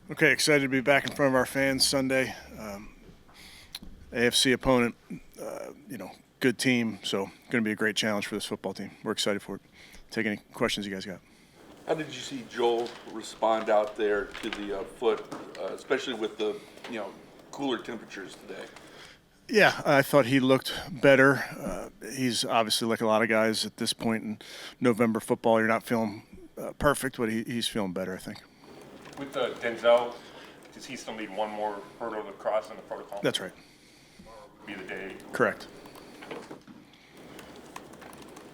Okay, excited to be back in front of our fans Sunday. AFC opponent, good team, so going to be a great challenge for this football team. We're excited for it. Take any questions you guys got. How did you see Joel respond out there to the foot, especially with the cooler temperatures today? Yeah, I thought he looked better. He's obviously like a lot of guys at this point in November football. You're not feeling perfect, but he's feeling better, I think. With Denzel, does he still need one more hurdle to cross in the protocol? That's right. Tomorrow would be the day. Correct.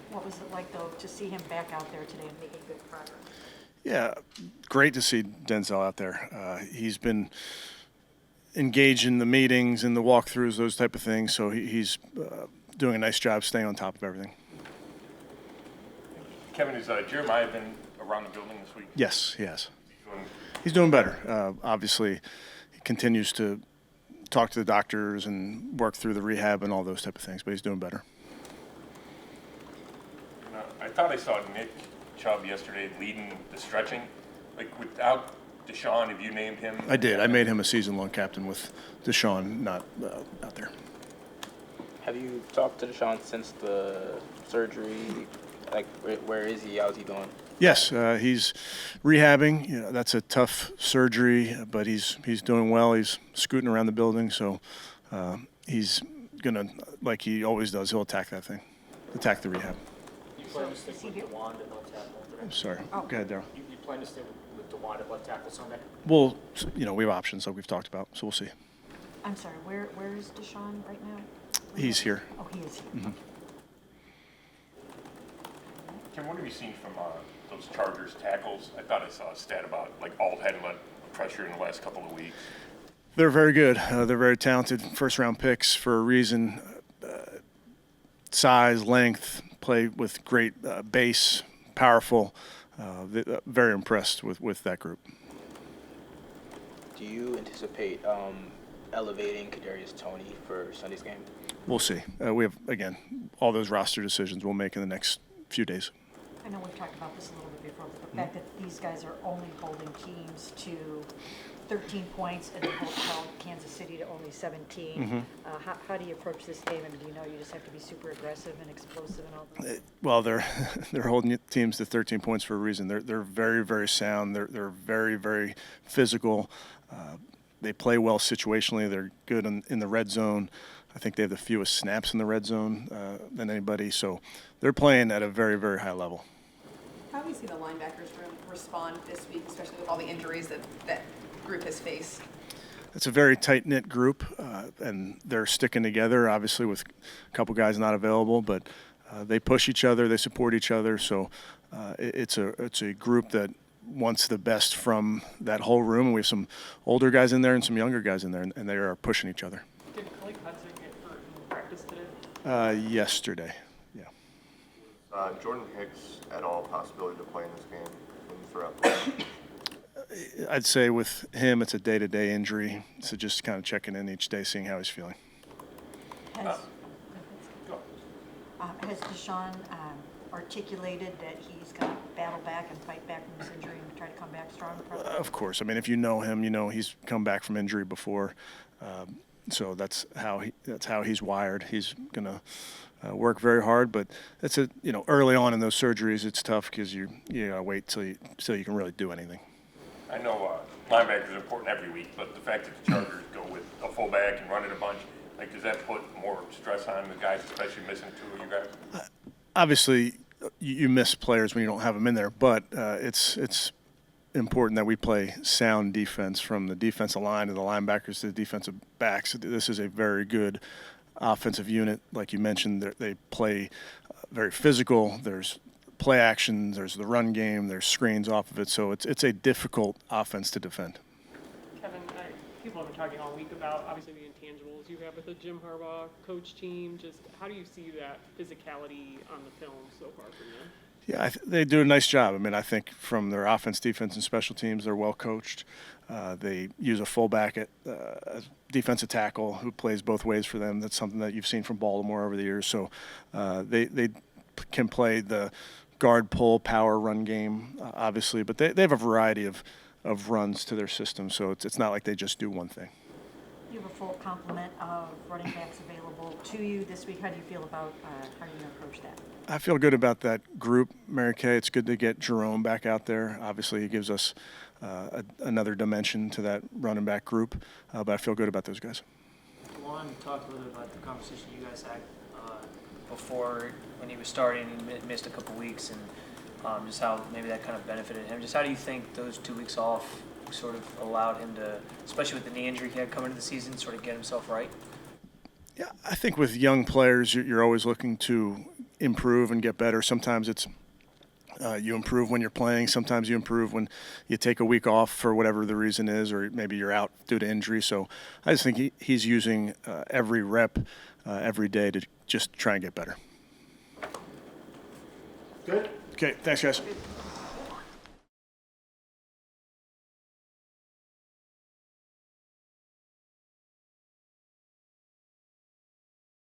What was it like, though, to see him back out there today and making good progress? Yeah, great to see Denzel out there. He's been engaged in the meetings and the walkthroughs, those type of things, so he's doing a nice job staying on top of everything. Kevin, has Jeremiah been around the building this week? Yes, he has. Doing- He's doing better. Obviously, he continues to talk to the doctors and work through the rehab and all those type of things, but he's doing better. I thought I saw Nick Chubb yesterday leading the stretching. Like, without Deshaun, have you named him? I did. I made him a season-long captain with Deshaun not out there. Have you talked to Deshaun since the surgery? Like, where is he? How's he doing? Yes, he's rehabbing. You know, that's a tough surgery, but he's doing well. He's scooting around the building, so he's gonna, like he always does, he'll attack that thing, attack the rehab. You plan to stick with DeWand and left tackle today? I'm sorry. Go ahead, Daryl. You plan to stay with DeWand and left tackle Sunday? Well, we have options like we've talked about, so we'll see. I'm sorry, where's Deshaun right now? He's here. Oh, he is here. Mm-hmm. Kim, what have you seen from those Chargers tackles? I thought I saw a stat about, like, Alt hadn't let pressure in the last couple of weeks. They're very good. They're very talented. First-round picks for a reason. Size, length, play with great base, powerful. Very impressed with that group. Do you anticipate elevating Kadarius Toney for Sunday's game? We'll see. We have, again, all those roster decisions we'll make in the next few days. I know we've talked about this a little bit before, but the fact that these guys are only holding teams to 13 points and they held Kansas City to only 17. How do you approach this game? And do you know you just have to be super aggressive and explosive and all that? Well, they're holding teams to 13 points for a reason. They're very, very sound. They're very, very physical. They play well situationally. They're good in the red zone. I think they have the fewest snaps in the red zone than anybody. So they're playing at a very, very high level. How do we see the linebackers respond this week, especially with all the injuries that group has faced? It's a very tight-knit group, and they're sticking together, obviously, with a couple guys not available, but they push each other, they support each other, so it's a group that wants the best from that whole room. And we have some older guys in there and some younger guys in there, and they are pushing each other. Did Clay Hudson get hurt in practice today? Yesterday, yeah. Jordan Hicks at all possibility to play in this game throughout the week? I'd say with him, it's a day-to-day injury, so just kind of checking in each day, seeing how he's feeling. Has Deshaun articulated that he's going to battle back and fight back from this injury and try to come back strong? Of course. I mean, if you know him, you know he's come back from injury before. So that's how he's wired. He's going to work very hard, but that's early on in those surgeries, it's tough because you gotta wait till you can really do anything. I know linebackers are important every week, but the fact that the Chargers go with a fullback and run it a bunch, like, does that put more stress on the guys, especially missing two of you guys? Obviously, you miss players when you don't have them in there, but it's important that we play sound defense from the defensive line to the linebackers to the defensive backs. This is a very good offensive unit. Like you mentioned, they play very physical. There's play action, there's the run game, there's screens off of it. So it's a difficult offense to defend. Kevin, people have been talking all week about, obviously, the intangibles you have with the Jim Harbaugh coach team. Just how do you see that physicality on the film so far from them? Yeah, they do a nice job. I mean, I think from their offense, defense, and special teams, they're well coached. They use a fullback as defensive tackle who plays both ways for them. That's something that you've seen from Baltimore over the years. So they can play the guard, pull, power, run game, obviously. But they have a variety of of runs to their system. So it's not like they just do one thing. You have a full complement of running backs available to you this week. How do you feel about how you're going to approach that? I feel good about that group, Mary Kay. It's good to get Jerome back out there. Obviously, he gives us another dimension to that running back group, but I feel good about those guys. I wanted to talk a little bit about the conversation you guys had before when he was starting and missed a couple weeks, and just how maybe that kind of benefited him. Just how do you think those 2 weeks off sort of allowed him to, especially with the knee injury he had coming into the season, sort of get himself right? Yeah, I think with young players, you're always looking to improve and get better. Sometimes it's you improve when you're playing. Sometimes you improve when you take a week off for whatever the reason is, or maybe you're out due to injury. So I just think he's using every rep every day to just try and get better. Good. Okay, thanks, guys.